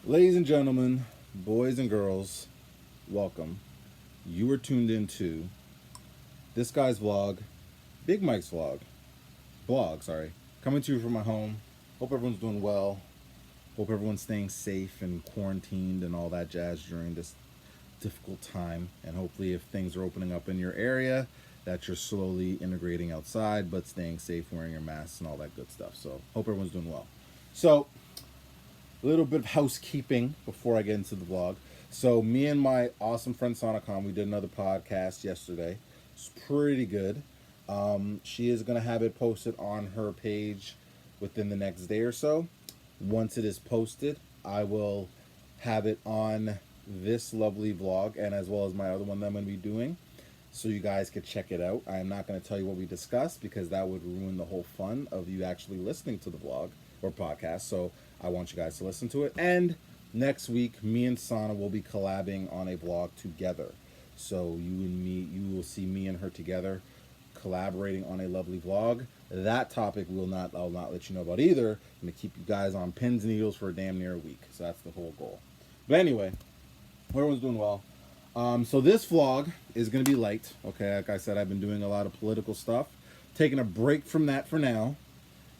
Ladies and gentlemen, boys and girls, welcome. You are tuned into this guy's vlog, Bigmikes blog, sorry. Coming to you from my home. Hope everyone's doing well. Hope everyone's staying safe and quarantined and all that jazz during this difficult time. And hopefully, if things are opening up in your area, that you're slowly integrating outside, but staying safe, wearing your masks, and all that good stuff. So, hope everyone's doing well. So, a little bit of housekeeping before I get into the vlog. So me and my awesome friend Sonicom, we did another podcast yesterday. It's pretty good. She is gonna have it posted on her page within the next day or so. Once it is posted, I will have it on this lovely vlog and as well as my other one that I'm gonna be doing, so you guys could check it out. I am not going to tell you what we discussed because that would ruin the whole fun of you actually listening to the vlog or podcast. So I want you guys to listen to it. And next week, me and Sana will be collabing on a vlog together. So you will see me and her together collaborating on a lovely vlog. That topic I'll not let you know about either. I'm going to keep you guys on pins and needles for a damn near a week. So that's the whole goal. But anyway, everyone's doing well. So this vlog is going to be light. Okay, like I said, I've been doing a lot of political stuff. Taking a break from that for now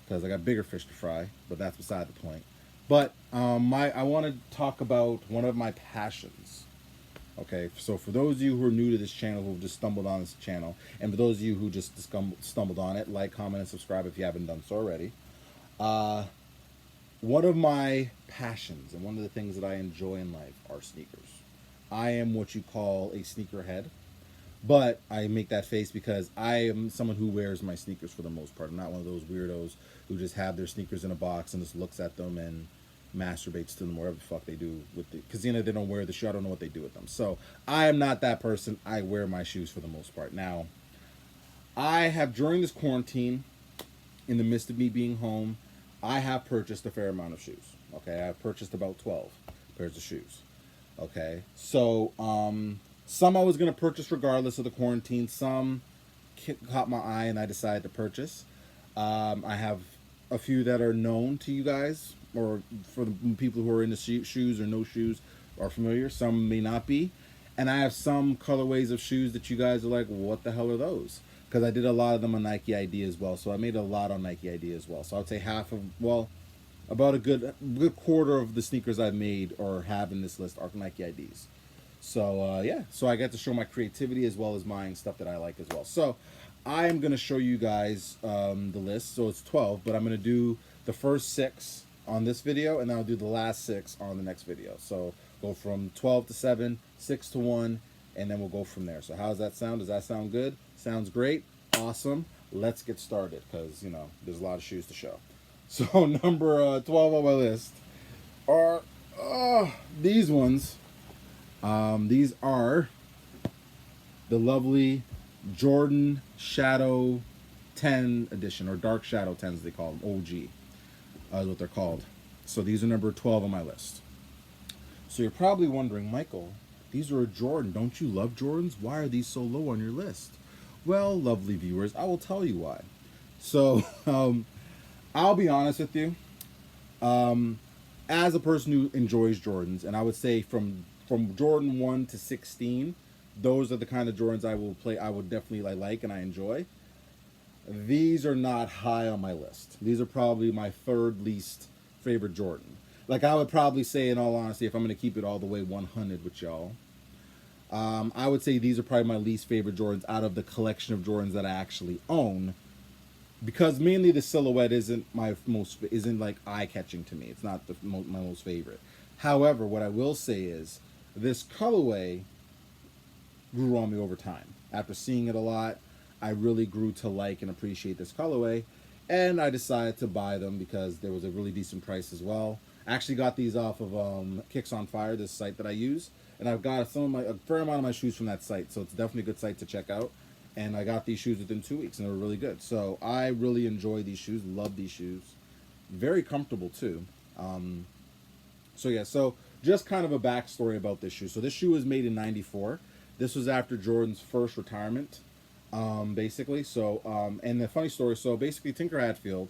because I got bigger fish to fry, but that's beside the point. But I want to talk about one of my passions. Okay, so for those of you who are new to this channel, who just stumbled on this channel, and for those of you who just stumbled on it, like, comment, and subscribe if you haven't done so already. One of my passions and one of the things that I enjoy in life are sneakers. I am what you call a sneakerhead, but I make that face because I am someone who wears my sneakers for the most part. I'm not one of those weirdos who just have their sneakers in a box and just looks at them and masturbates to them, whatever the fuck they do with the, because they don't wear the shoe. I don't know what they do with them. So I am not that person. I wear my shoes for the most part. Now, I have, during this quarantine, in the midst of me being home, I have purchased a fair amount of shoes. Okay, I've purchased about 12 pairs of shoes. Okay, so some I was gonna purchase regardless of the quarantine. Some caught my eye and I decided to purchase. I have a few that are known to you guys, or for the people who are into shoes or no shoes are familiar. Some may not be, and I have some colorways of shoes that you guys are like, what the hell are those? Because I did a lot of them on Nike ID as well. So I made a lot on Nike ID as well. So I would say about a good quarter of the sneakers I've made or have in this list are Nike IDs. So yeah, so I get to show my creativity as well as buying stuff that I like as well. So I am going to show you guys the list. So it's 12, but I'm going to do the first 6 on this video, and then I'll do the last 6 on the next video. So go from 12 to 7, 6 to 1, and then we'll go from there. So how does that sound? Does that sound good? Sounds great. Awesome. Let's get started because, there's a lot of shoes to show. So number 12 on my list are these ones. These are the lovely Jordan Shadow 10 edition, or Dark Shadow 10s they call them, OG is what they're called. So these are number 12 on my list. So you're probably wondering, Michael, these are a Jordan. Don't you love Jordans? Why are these so low on your list? Well, lovely viewers, I will tell you why. So I'll be honest with you. As a person who enjoys Jordans, and I would say from Jordan 1 to 16, those are the kind of Jordans I would definitely like and I enjoy. These are not high on my list. These are probably my third least favorite Jordan. Like, I would probably say, in all honesty, if I'm going to keep it all the way 100 with y'all, I would say these are probably my least favorite Jordans out of the collection of Jordans that I actually own, because mainly the silhouette isn't like eye catching to me. It's not my most favorite. However, what I will say is this colorway grew on me over time. After seeing it a lot, I really grew to like and appreciate this colorway, and I decided to buy them because there was a really decent price as well. I actually got these off of Kicks on Fire, this site that I use, and I've got a fair amount of my shoes from that site, so it's definitely a good site to check out. And I got these shoes within 2 weeks, and they were really good. So I really enjoy these shoes, love these shoes. Very comfortable, too. So yeah, so just kind of a backstory about this shoe. So this shoe was made in '94. This was after Jordan's first retirement, basically. So, and the funny story, so basically Tinker Hatfield,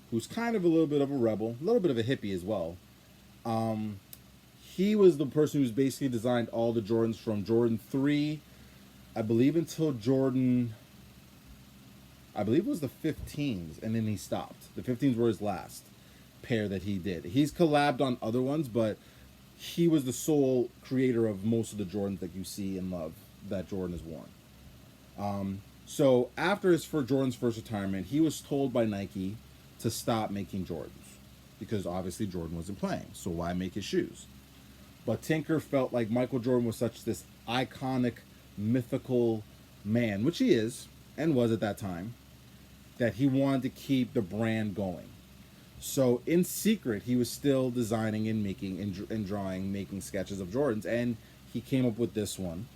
who's kind of a little bit of a rebel, a little bit of a hippie as well, he was the person who's basically designed all the Jordans from Jordan 3, I believe, until Jordan, I believe it was the 15s, and then he stopped. The 15s were his last pair that he did. He's collabed on other ones, but he was the sole creator of most of the Jordans that you see and love that Jordan has worn. So after his for Jordan's first retirement, he was told by Nike to stop making Jordans because obviously Jordan wasn't playing. So why make his shoes? But Tinker felt like Michael Jordan was such this iconic, mythical man, which he is and was at that time, that he wanted to keep the brand going. So in secret, he was still designing and making and drawing, making sketches of Jordans, and he came up with this one.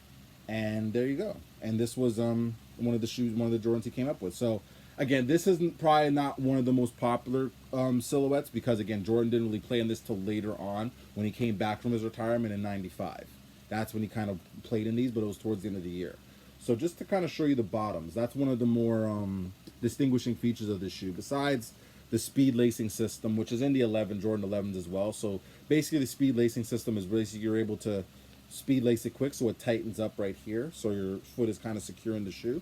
And there you go. And this was one of the shoes, one of the Jordans he came up with. So again, this isn't probably not one of the most popular silhouettes because again, Jordan didn't really play in this till later on when he came back from his retirement in '95. That's when he kind of played in these, but it was towards the end of the year. So just to kind of show you the bottoms, that's one of the more distinguishing features of this shoe. Besides the speed lacing system, which is in the Jordan 11s as well. So basically, the speed lacing system is basically you're able to speed lace it quick, so it tightens up right here, so your foot is kind of secure in the shoe.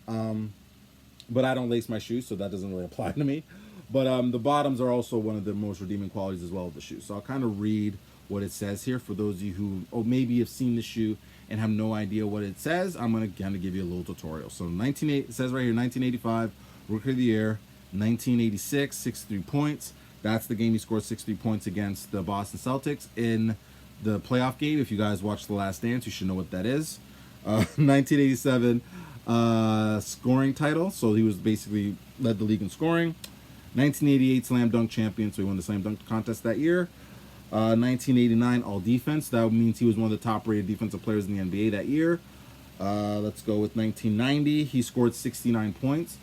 But I don't lace my shoes, so that doesn't really apply to me. But the bottoms are also one of the most redeeming qualities as well of the shoe. So I'll kind of read what it says here for those of you who maybe have seen the shoe and have no idea what it says. I'm going to kind of give you a little tutorial. So it says right here, 1985, Rookie of the Year, 1986, 63 points. That's the game he scored 63 points against the Boston Celtics in the playoff game. If you guys watched The Last Dance, you should know what that is. 1987 scoring title, so he was basically led the league in scoring. 1988 slam dunk champion, so he won the slam dunk contest that year. 1989 all defense, that means he was one of the top rated defensive players in the NBA that year. Let's go with 1990, he scored 69 points.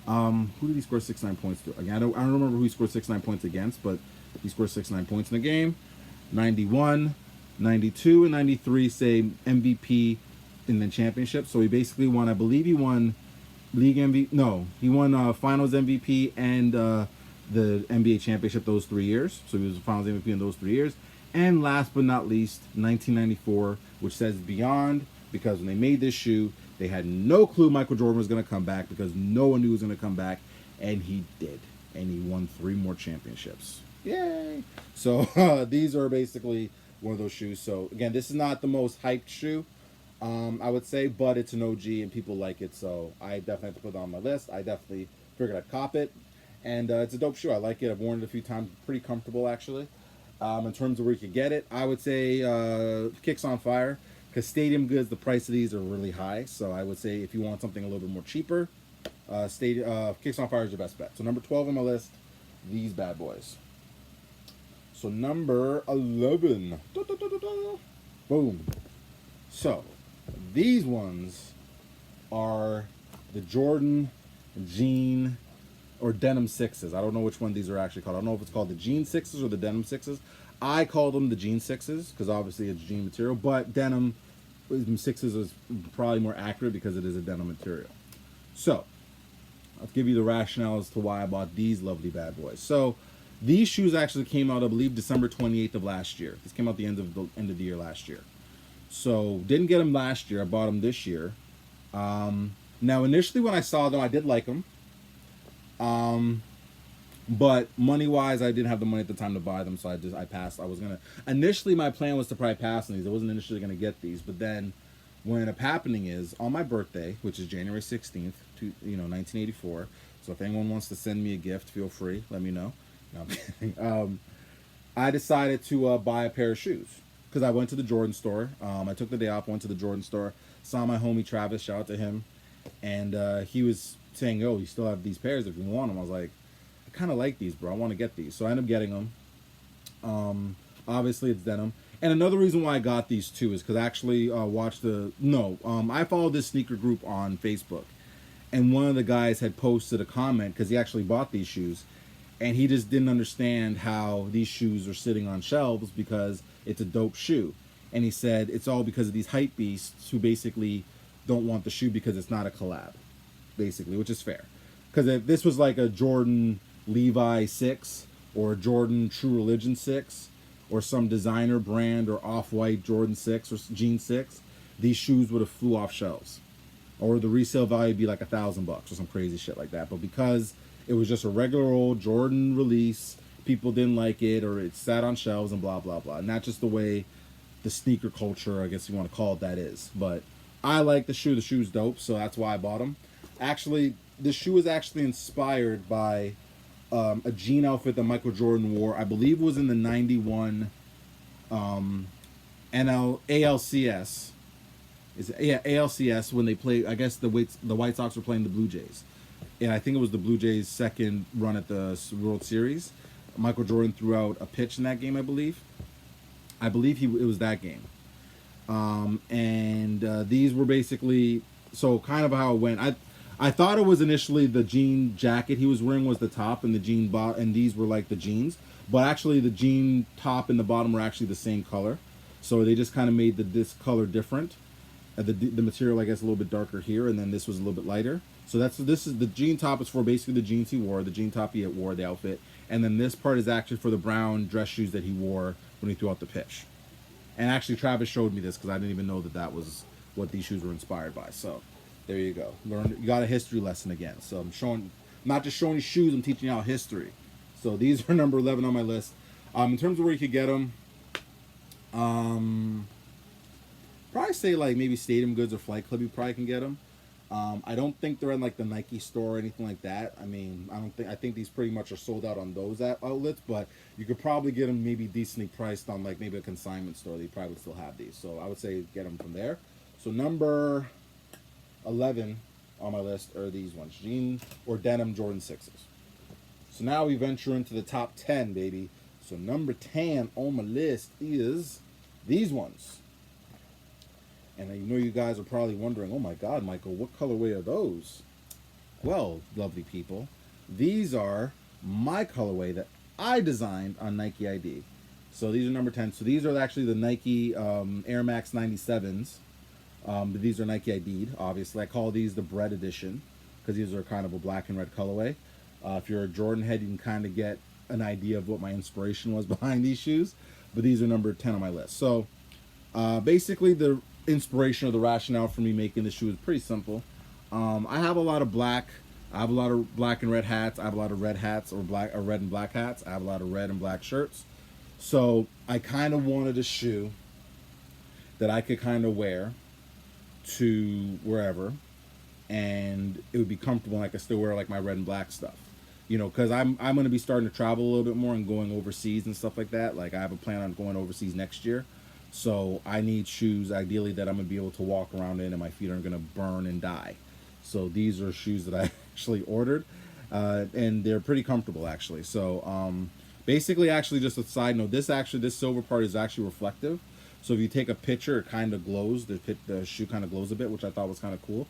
Who did he score 69 points to? Again, I don't remember who he scored 69 points against, but he scored 69 points in the game. 91, 92, and 93 say MVP in the championship. So he basically won, I believe he won league MVP. No, he won finals MVP and the NBA championship those 3 years. So he was the finals MVP in those 3 years. And last but not least, 1994, which says beyond, because when they made this shoe, they had no clue Michael Jordan was going to come back because no one knew he was going to come back, and he did. And he won 3 more championships. Yay! So these are basically one of those shoes. So again, this is not the most hyped shoe, I would say, but it's an OG and people like it. So I definitely have to put it on my list. I definitely figured I'd cop it. And it's a dope shoe. I like it. I've worn it a few times. Pretty comfortable, actually. In terms of where you could get it, I would say Kicks on Fire. Because Stadium Goods, the price of these are really high. So I would say if you want something a little bit more cheaper, Kicks on Fire is your best bet. So number 12 on my list, these bad boys. So number 11. Boom. So these ones are the Jordan Jean or Denim 6s. I don't know which one these are actually called. I don't know if it's called the Jean 6s or the Denim 6s. I call them the Jean 6s because obviously it's jean material, but Denim 6s is probably more accurate because it is a denim material. So I'll give you the rationale as to why I bought these lovely bad boys. So these shoes actually came out, I believe, December 28th of last year. This came out the end of the year last year. So didn't get them last year. I bought them this year. Now initially when I saw them, I did like them. But money wise, I didn't have the money at the time to buy them, so I passed. Initially my plan was to probably pass on these. I wasn't initially gonna get these, but then what ended up happening is on my birthday, which is January 16th, 1984. So if anyone wants to send me a gift, feel free, let me know. No, I'm kidding. I decided to buy a pair of shoes because I went to the Jordan store. I took the day off, went to the Jordan store, saw my homie Travis, shout out to him, and he was saying, "Oh, you still have these pairs if you want them." I was like, I kind of like these, bro. I want to get these. So I ended up getting them. Obviously, it's denim. And another reason why I got these, too, is because I actually I follow this sneaker group on Facebook. And one of the guys had posted a comment because he actually bought these shoes. And he just didn't understand how these shoes are sitting on shelves because it's a dope shoe. And he said it's all because of these hype beasts who basically don't want the shoe because it's not a collab, basically, which is fair. Because if this was like a Jordan Levi 6 or a Jordan True Religion 6 or some designer brand or off-white Jordan 6 or Jean 6, these shoes would have flew off shelves. Or the resale value would be like $1,000 or some crazy shit like that. But because it was just a regular old Jordan release, people didn't like it, or it sat on shelves and blah, blah, blah. And that's just the way the sneaker culture, I guess you want to call it, that is. But I like the shoe. The shoe's dope, so that's why I bought them. Actually, the shoe is actually inspired by a jean outfit that Michael Jordan wore. I believe it was in the 91 ALCS. ALCS when they played. I guess the White Sox were playing the Blue Jays, and I think it was the Blue Jays' second run at the World Series. Michael Jordan threw out a pitch in that game, I believe. It was that game, and these were basically so kind of how it went. I thought it was initially the jean jacket he was wearing was the top, and the jean and these were like the jeans, but actually the jean top and the bottom were actually the same color, so they just kind of made this color different. The material, I guess, a little bit darker here, and then this was a little bit lighter. So this is the jean top is for basically the jeans he wore, the jean top he wore, the outfit, and then this part is actually for the brown dress shoes that he wore when he threw out the pitch. And actually, Travis showed me this because I didn't even know that was what these shoes were inspired by. So there you go. You got a history lesson again. So I'm not just showing you shoes, I'm teaching you all history. So these are number 11 on my list. In terms of where you could get them, probably say like maybe Stadium Goods or Flight Club. You probably can get them. I don't think they're in like the Nike store or anything like that. I mean, I think these pretty much are sold out on those outlets, but you could probably get them maybe decently priced on like maybe a consignment store. They probably still have these. So I would say get them from there. So number 11 on my list are these ones, jean or denim Jordan 6s. So now we venture into the top 10, baby. So number 10 on my list is these ones. And I know you guys are probably wondering, oh my God, Michael, what colorway are those? Well, lovely people, these are my colorway that I designed on Nike ID. So these are number 10. So these are actually the Nike Air Max 97s. But these are Nike ID'd, obviously. I call these the bread edition because these are kind of a black and red colorway. If you're a Jordan head, you can kind of get an idea of what my inspiration was behind these shoes. But these are number 10 on my list. So basically the inspiration or the rationale for me making this shoe is pretty simple. I have a lot of black. I have a lot of black and red hats. I have a lot of red hats or red and black hats. I have a lot of red and black shirts. So I kind of wanted a shoe that I could kind of wear to wherever, and it would be comfortable, and I could still wear like my red and black stuff. You know, because I'm going to be starting to travel a little bit more and going overseas and stuff like that. Like I have a plan on going overseas next year. So I need shoes, ideally, that I'm going to be able to walk around in and my feet aren't going to burn and die. So these are shoes that I actually ordered, and they're pretty comfortable, actually. So basically, actually, just a side note, this silver part is actually reflective. So if you take a picture, it kind of glows. The shoe kind of glows a bit, which I thought was kind of cool.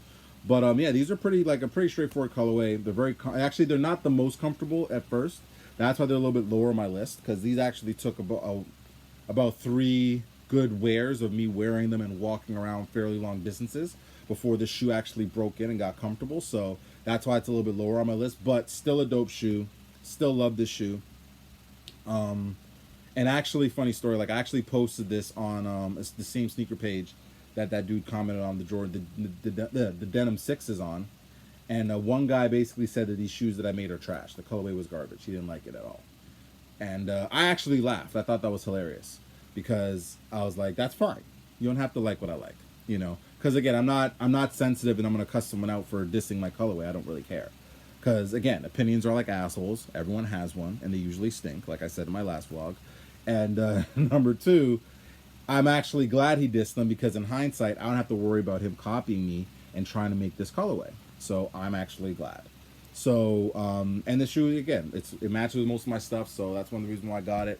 But yeah, these are pretty straightforward colorway. They're actually, they're not the most comfortable at first. That's why they're a little bit lower on my list, because these actually took about 3 good wears of me wearing them and walking around fairly long distances before the shoe actually broke in and got comfortable. So that's why it's a little bit lower on my list, but still a dope shoe. Still love this shoe. And actually, funny story, like I actually posted this on the same sneaker page that dude commented on the Jordan, the denim 6s on. And one guy basically said that these shoes that I made are trash. The colorway was garbage. He didn't like it at all. And I actually laughed. I thought that was hilarious. Because I was like, that's fine. You don't have to like what I like, you know. Because again, I'm not sensitive, and I'm gonna cuss someone out for dissing my colorway. I don't really care. Because again, opinions are like assholes. Everyone has one, and they usually stink, like I said in my last vlog. And number 2, I'm actually glad he dissed them, because in hindsight, I don't have to worry about him copying me and trying to make this colorway. So I'm actually glad. So and the shoe, again, it matches with most of my stuff, so that's one of the reasons why I got it.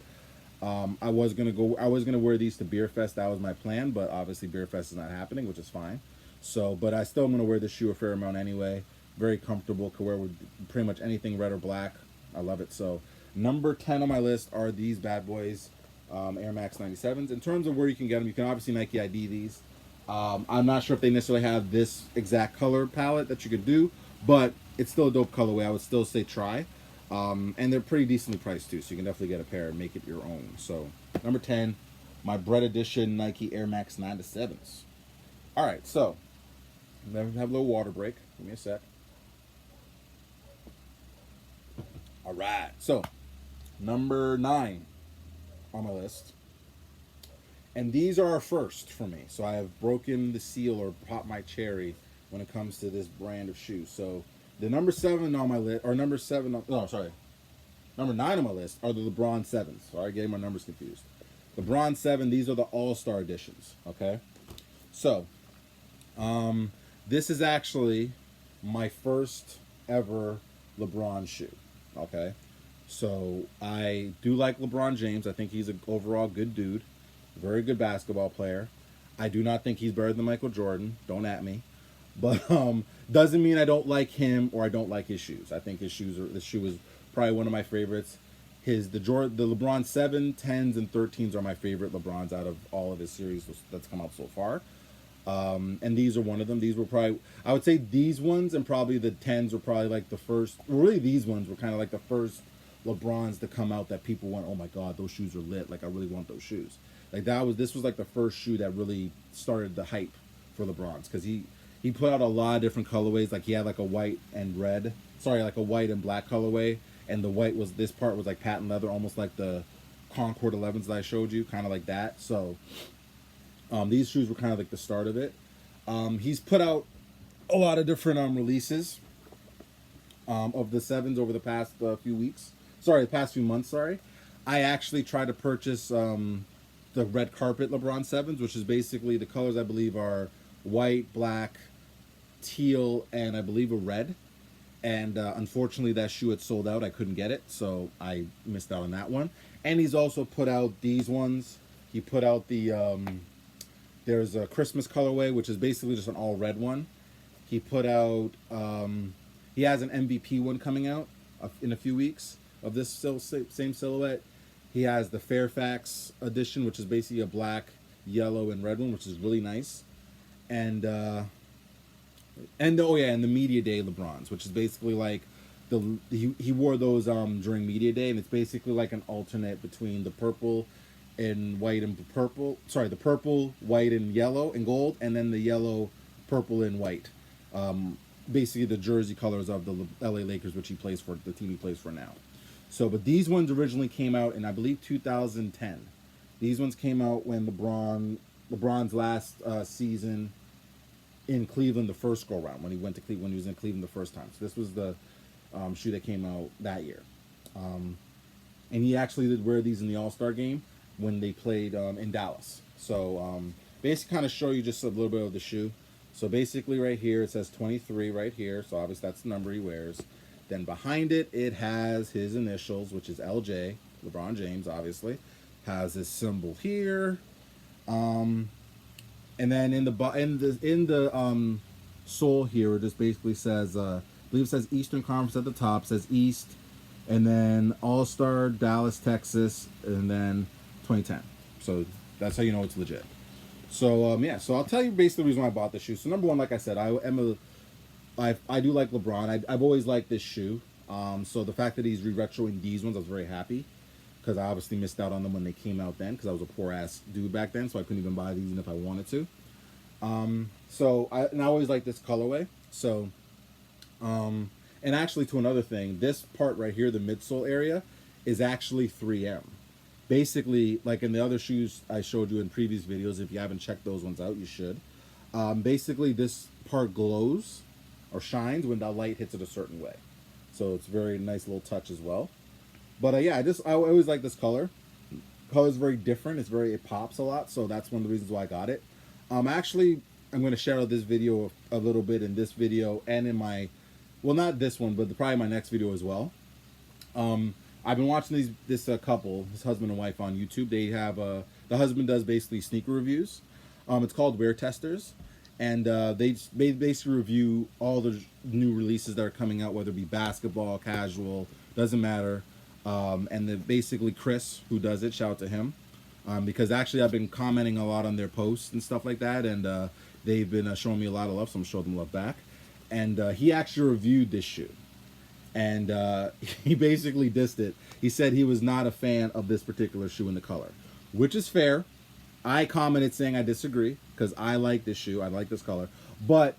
I was gonna wear these to Beer Fest. That was my plan, but obviously Beer Fest is not happening, which is fine. So, but I still am gonna wear this shoe a fair amount anyway. Very comfortable. Could wear with pretty much anything red or black. I love it. So, number 10 on my list are these bad boys, Air Max 97s. In terms of where you can get them, you can obviously Nike ID these. I'm not sure if they necessarily have this exact color palette that you could do, but it's still a dope colorway. I would still say try. And they're pretty decently priced too, so you can definitely get a pair and make it your own. So number 10, my Bread Edition Nike Air Max 9 to 7s. All right, so have a little water break. Give me a sec. All right, so number 9 on my list. And these are our first for me. So I have broken the seal or popped my cherry when it comes to this brand of shoes. So the number 7 on my list, or number 7, number 9 on my list are the LeBron 7s. Sorry, getting my numbers confused. LeBron 7, these are the All-Star editions, okay? So, this is actually my first ever LeBron shoe, okay? So, I do like LeBron James. I think he's an overall good dude. Very good basketball player. I do not think he's better than Michael Jordan. Don't at me. But doesn't mean I don't like him or I don't like his shoes. I think this shoe is probably one of my favorites. The LeBron 7, 10s, and 13s are my favorite LeBrons out of all of his series that's come out so far. And these are one of them. These were probably, I would say these ones and probably the 10s were probably like the first, really these ones were kind of like the first LeBrons to come out that people went, oh my God, those shoes are lit. Like I really want those shoes. Like this was like the first shoe that really started the hype for LeBron's because he put out a lot of different colorways. Like he had like a white and black colorway. And the white this part was like patent leather, almost like the Concord 11s that I showed you, kind of like that. So these shoes were kind of like the start of it. He's put out a lot of different releases of the 7s over the past the past few months, sorry. I actually tried to purchase the red carpet LeBron 7s, which is basically the colors I believe are white, black, teal, and I believe a red. And unfortunately, that shoe had sold out. I couldn't get it, so I missed out on that one. And he's also put out these ones. He put out there's a Christmas colorway, which is basically just an all red one. He put out, he has an MVP one coming out in a few weeks of this same silhouette. He has the Fairfax edition, which is basically a black, yellow, and red one, which is really nice. And the Media Day LeBrons, which is basically like he wore those during Media Day, and it's basically like an alternate between the purple, white, and yellow and gold, and then the yellow, purple, and white. Basically the jersey colors of the LA Lakers, which the team he plays for now. So, but these ones originally came out in I believe 2010. These ones came out when LeBron's last season in Cleveland, the first go round when he went to Cleveland, when he was in Cleveland the first time. So this was the shoe that came out that year, and he actually did wear these in the All-Star game when they played in Dallas. So basically, kind of show you just a little bit of the shoe. So basically, right here it says 23 right here. So obviously that's the number he wears. Then behind it, it has his initials, which is LJ, LeBron James. Obviously, has his symbol here. And then in the sole here, it just basically says, I believe it says Eastern Conference at the top, says East, and then All-Star, Dallas, Texas, and then 2010. So that's how you know it's legit. So so I'll tell you basically the reason why I bought this shoe. So number one, like I said, I do like LeBron. I've always liked this shoe. So the fact that he's re-retroing these ones, I was very happy. Because I obviously missed out on them when they came out then, because I was a poor ass dude back then, so I couldn't even buy these even if I wanted to. I always like this colorway. So, and actually to another thing, this part right here, the midsole area, is actually 3M. Basically, like in the other shoes I showed you in previous videos, if you haven't checked those ones out, you should. Basically, this part glows or shines when the light hits it a certain way. So it's a very nice little touch as well. But I always like this color. Color is very different. It pops a lot. So that's one of the reasons why I got it. Actually, I'm going to share out this video a little bit in this video and in my, well, not this one, but probably my next video as well. I've been watching this couple, this husband and wife on YouTube. They have the husband does basically sneaker reviews. It's called Wear Testers, and they basically review all the new releases that are coming out, whether it be basketball, casual, doesn't matter. And then basically Chris, who does it, shout out to him, because actually I've been commenting a lot on their posts and stuff like that, and they've been showing me a lot of love, so I'm showing them love back. And he actually reviewed this shoe, and he basically dissed it. He said he was not a fan of this particular shoe in the color, which is fair. I commented saying I disagree because I like this shoe. I like this color. But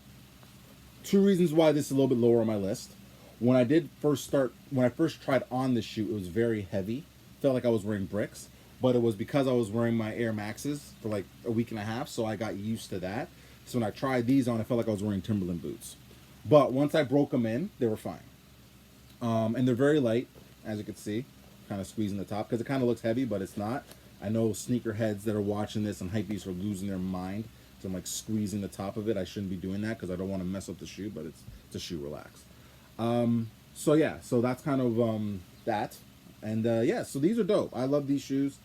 two reasons why this is a little bit lower on my list. When I first tried on this shoe, it was very heavy. Felt like I was wearing bricks. But it was because I was wearing my Air Maxes for like a week and a half, so I got used to that. So when I tried these on, I felt like I was wearing Timberland boots. But once I broke them in, they were fine. And they're very light, as you can see. Kind of squeezing the top, because it kind of looks heavy, but it's not. I know sneakerheads that are watching this and hypebeasts are losing their mind. So I'm like squeezing the top of it. I shouldn't be doing that because I don't want to mess up the shoe, but it's a shoe, relax. So yeah, so that's kind of that. And yeah, so these are dope. I love these shoes.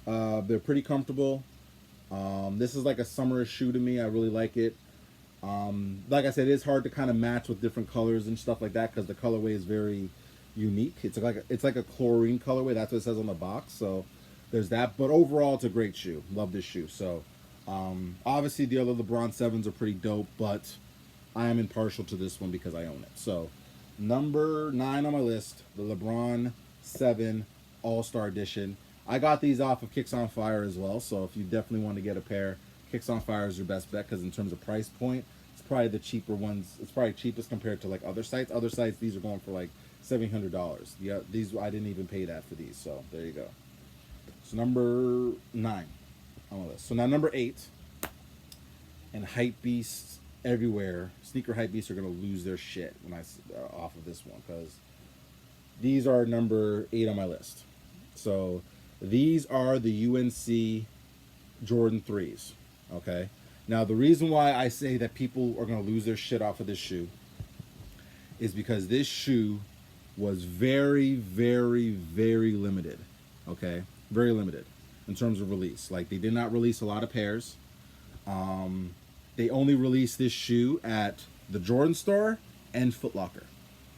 They're pretty comfortable. This is like a summer shoe to me. I really like it. Like I said, it's hard to kind of match with different colors and stuff like that because the colorway is very unique. It's like a chlorine colorway. That's what it says on the box. So there's that. But overall, it's a great shoe. Love this shoe. So obviously the other LeBron 7s are pretty dope, but I am impartial to this one because I own it. So number 9 on my list, the LeBron 7 All-Star Edition. I got these off of Kicks on Fire as well, so if you definitely want to get a pair, Kicks on Fire is your best bet because in terms of price point, it's probably the cheaper ones. It's probably cheapest compared to like other sites. Other sites, these are going for like $700. Yeah, these I didn't even pay that for these, so there you go. So number 9 on the list. So now number 8, and hype beasts everywhere. Sneaker hype beasts are gonna lose their shit when I off of this one because these are number 8 on my list. So these are the UNC Jordan 3s, okay? Now, the reason why I say that people are going to lose their shit off of this shoe is because this shoe was very, very, very limited, okay? Very limited in terms of release. Like, they did not release a lot of pairs. They only released this shoe at the Jordan store and Foot Locker.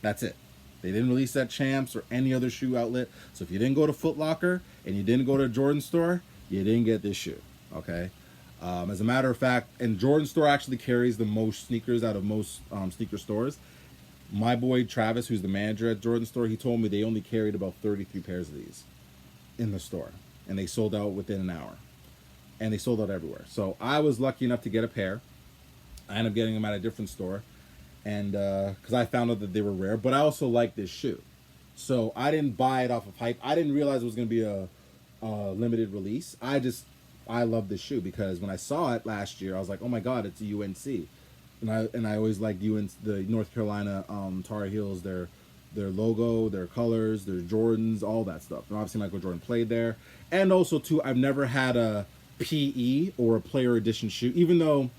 That's it. They didn't release that Champs or any other shoe outlet. So if you didn't go to Foot Locker and you didn't go to a Jordan store, you didn't get this shoe, okay? As a matter of fact, and Jordan store actually carries the most sneakers out of most sneaker stores. My boy Travis, who's the manager at Jordan store, he told me they only carried about 33 pairs of these in the store. And they sold out within an hour. And they sold out everywhere. So I was lucky enough to get a pair. I ended up getting them at a different store. And because I found out that they were rare, but I also like this shoe, so I didn't buy it off of hype. I didn't realize it was going to be a limited release. I love this shoe because when I saw it last year, I was like, oh my god, it's a UNC, and I always liked UNC, the North Carolina Tar Heels, their logo, their colors, their Jordans, all that stuff. And obviously Michael Jordan played there, and also too, I've never had a PE or a player edition shoe, even though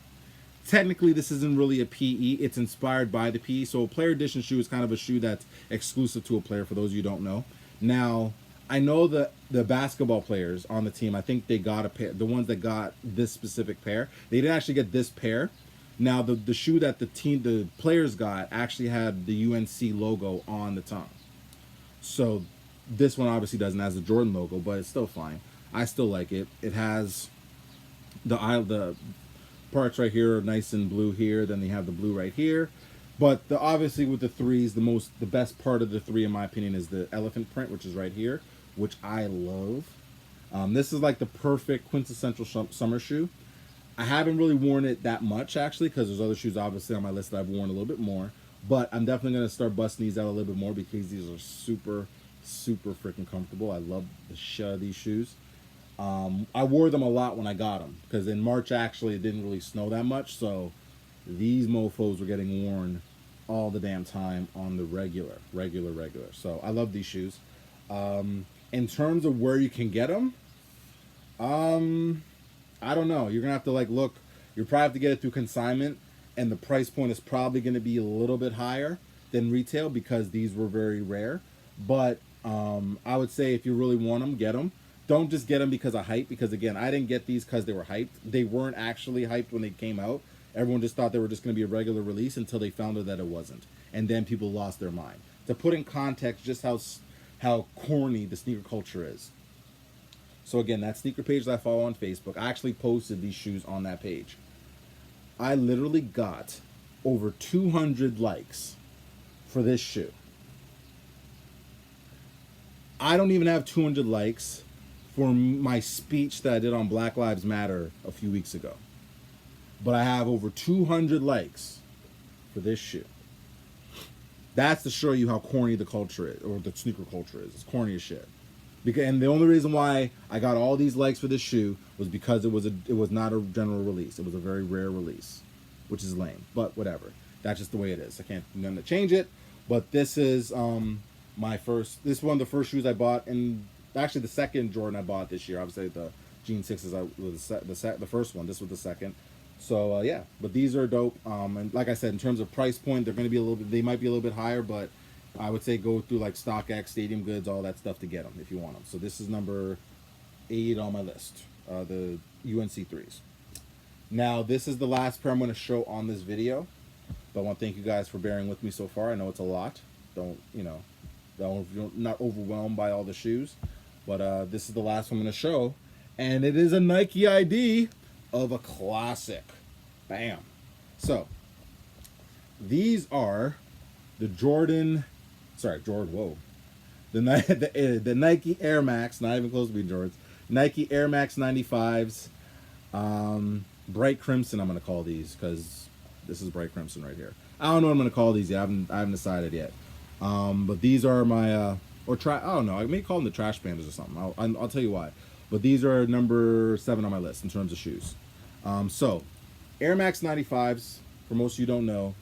technically this isn't really a PE, it's inspired by the PE. So a player edition shoe is kind of a shoe that's exclusive to a player, for those of you who don't know. Now, I know the basketball players on the team, I think they got a pair, the ones that got this specific pair, they didn't actually get this pair. Now the shoe that the players got actually had the UNC logo on the tongue. So this one obviously doesn't have the Jordan logo, but it's still fine. I still like it. It has the parts right here are nice and blue here, then they have the blue right here, but obviously with the 3s, the best part of the 3 in my opinion is the elephant print, which is right here, which I love. This is like the perfect quintessential summer shoe. I haven't really worn it that much actually because there's other shoes obviously on my list that I've worn a little bit more, but I'm definitely going to start busting these out a little bit more because these are super freaking comfortable. I love the shit out of these shoes. I wore them a lot when I got them because in March actually it didn't really snow that much, so these mofos were getting worn all the damn time on the regular. So I love these shoes. In terms of where you can get them, I don't know. You're gonna have to like look. You probably have to get it through consignment, and the price point is probably going to be a little bit higher than retail because these were very rare. But I would say if you really want them, get them. Don't just get them because of hype, because again, I didn't get these because they were hyped. They weren't actually hyped when they came out. Everyone just thought they were just going to be a regular release until they found out that it wasn't. And then people lost their mind. To put in context just how corny the sneaker culture is. So again, that sneaker page that I follow on Facebook, I actually posted these shoes on that page. I literally got over 200 likes for this shoe. I don't even have 200 likes for my speech that I did on Black Lives Matter a few weeks ago. But I have over 200 likes for this shoe. That's to show you how corny the culture is, or the sneaker culture is. It's corny as shit. And the only reason why I got all these likes for this shoe was because it was not a general release. It was a very rare release, which is lame. But whatever. That's just the way it is. I can't do nothing to change it. But this is my first. This is one of the first shoes I bought, and actually the second Jordan I bought this year. Obviously the Jean 6s was the first one. This was the second. So yeah, but these are dope. And like I said, in terms of price point, they're going to be a little bit. They might be a little bit higher, but I would say go through like StockX, Stadium Goods, all that stuff to get them if you want them. So this is number 8 on my list, the UNC 3s. Now this is the last pair I'm going to show on this video, but I want to thank you guys for bearing with me so far. I know it's a lot. Don't not overwhelmed by all the shoes, but this is the last one I'm going to show, and it is a Nike ID of a classic. Bam. So these are the the Nike Air Max, not even close to being Jordans, Nike Air Max 95s, bright crimson I'm going to call these, because this is bright crimson right here. I don't know what I'm going to call these yet. I haven't decided yet. But these are my I don't know, I may call them the trash pandas or something. I'll tell you why. But these are number 7 on my list in terms of shoes. So Air Max 95s, for most of you don't know,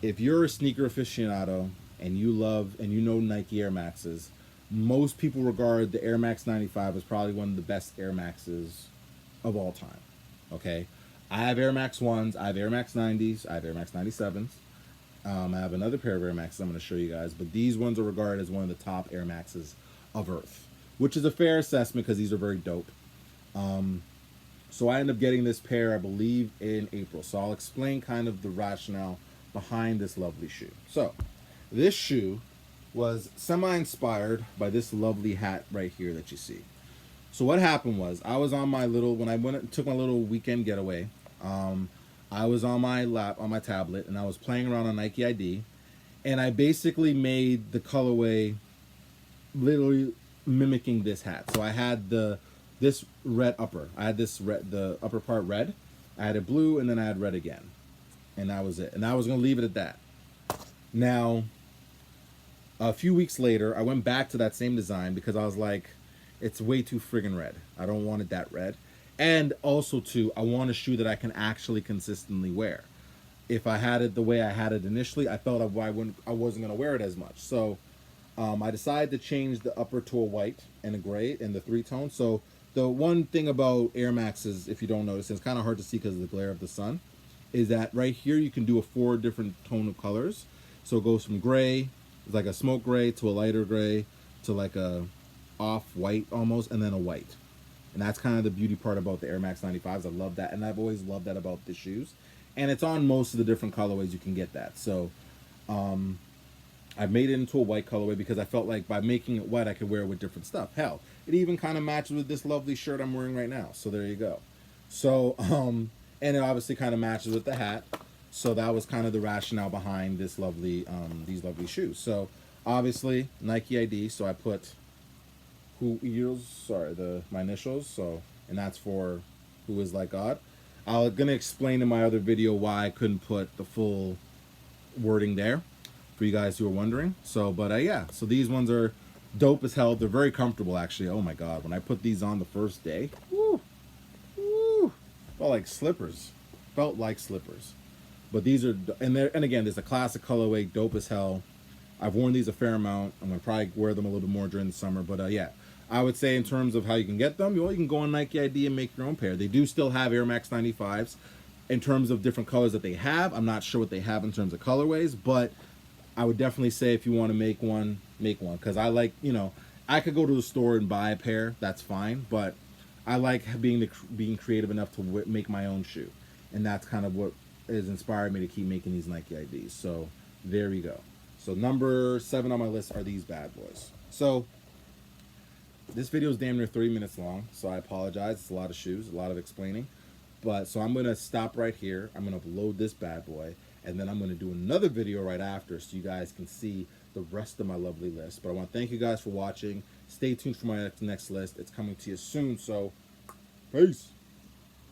if you're a sneaker aficionado and you know Nike Air Maxes, most people regard the Air Max 95 as probably one of the best Air Maxes of all time. Okay, I have Air Max 1s, I have Air Max 90s, I have Air Max 97s. I have another pair of Air Maxes I'm going to show you guys, but these ones are regarded as one of the top Air Maxes of Earth, which is a fair assessment because these are very dope. So I ended up getting this pair, I believe, in April. So I'll explain kind of the rationale behind this lovely shoe. So this shoe was semi-inspired by this lovely hat right here that you see. So what happened was, I was on my little, when I took my little weekend getaway, I was on my tablet, and I was playing around on Nike ID, and I basically made the colorway literally mimicking this hat. So I had this red upper. I had the upper part red. I had it blue, and then I had red again, and that was it. And I was gonna leave it at that. Now, a few weeks later, I went back to that same design because I was like, it's way too friggin' red. I don't want it that red. And also, too, I want a shoe that I can actually consistently wear. If I had it the way I had it initially, I felt I wasn't going to wear it as much. So I decided to change the upper to a white and a gray in the 3-tone. So the one thing about Air Maxes, if you don't notice, and it's kind of hard to see because of the glare of the sun, is that right here you can do 4 different tone of colors. So it goes from gray, it's like a smoke gray, to a lighter gray, to like a off-white almost, and then a white. And that's kind of the beauty part about the Air Max 95s. I love that, and I've always loved that about the shoes. And it's on most of the different colorways you can get that. So I made it into a white colorway because I felt like by making it white, I could wear it with different stuff. Hell, it even kind of matches with this lovely shirt I'm wearing right now. So there you go. So, and it obviously kind of matches with the hat. So that was kind of the rationale behind this lovely, these lovely shoes. So obviously Nike ID. So I put my initials. So, and that's for Who Is Like God. I'm gonna explain in my other video why I couldn't put the full wording there for you guys who are wondering. So, but yeah, so these ones are dope as hell. They're very comfortable, actually. Oh my god, when I put these on the first day, woo, felt like slippers. But these are, and again, there's a classic colorway, dope as hell. I've worn these a fair amount. I'm gonna probably wear them a little bit more during the summer. But yeah, I would say in terms of how you can get them, you can go on Nike ID and make your own pair. They do still have Air Max 95s. In terms of different colors that they have, I'm not sure what they have in terms of colorways, but I would definitely say if you want to make one, because I like, I could go to the store and buy a pair, that's fine, but I like being creative enough to make my own shoe, and that's kind of what has inspired me to keep making these Nike IDs. So there we go. So number 7 on my list are these bad boys. So this video is damn near 30 minutes long, so I apologize. It's a lot of shoes, a lot of explaining. But so I'm going to stop right here. I'm going to upload this bad boy, and then I'm going to do another video right after so you guys can see the rest of my lovely list. But I want to thank you guys for watching. Stay tuned for my next list. It's coming to you soon. So, peace.